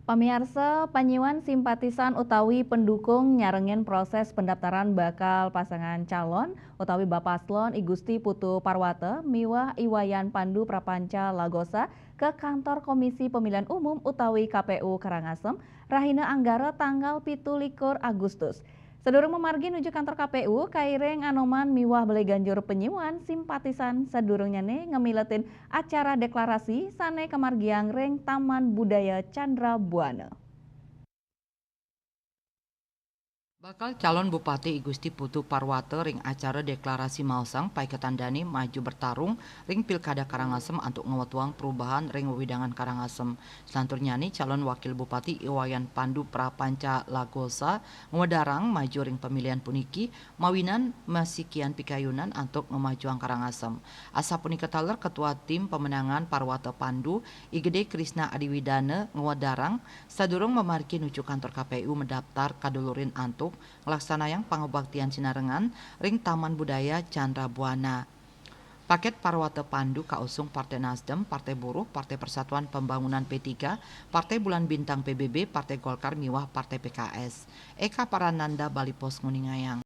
Pamirsa, panyiwan simpatisan utawi pendukung nyarengen proses pendaftaran bakal pasangan calon utawi Bapaslon I Gusti Putu Parwata miwah Iwayan Pandu Prapanca Lagosa ke kantor Komisi Pemilihan Umum utawi KPU Karangasem Rahina Anggara tanggal 17 Agustus. Sedurung memargi nuju kantor KPU, kaireng anoman miwah beli ganjur penyiwan simpatisan sedurungnya nih ngemiletin acara deklarasi sane kemargiang reng Taman Budaya Chandra Buana. Bakal calon Bupati I Gusti Putu Parwata ring acara deklarasi Mausang pai ketandani maju bertarung ring Pilkada Karangasem untuk ngewatuang perubahan ring wewidangan Karangasem. Selanturnya nih calon Wakil Bupati Iwayan Pandu Prapanca Lagosa ngewedarang maju ring pemilihan puniki mawinan masikian pikayunan untuk ngemajuang Karangasem. Asa punika taler Ketua Tim Pemenangan Parwata Pandu Igede Krisna Adiwidana ngewedarang sadurung memarki nuju kantor KPU mendaftar kadulurin antuk ngelaksanayang pangebaktian sinarengan ring Taman Budaya Chandra Buana. Paket Parwata Pandu kausung Partai Nasdem, Partai Buruh, Partai Persatuan Pembangunan P3, Partai Bulan Bintang PBB, Partai Golkar miwah Partai PKS. Eka Parananda Bali Pos Nguningayang.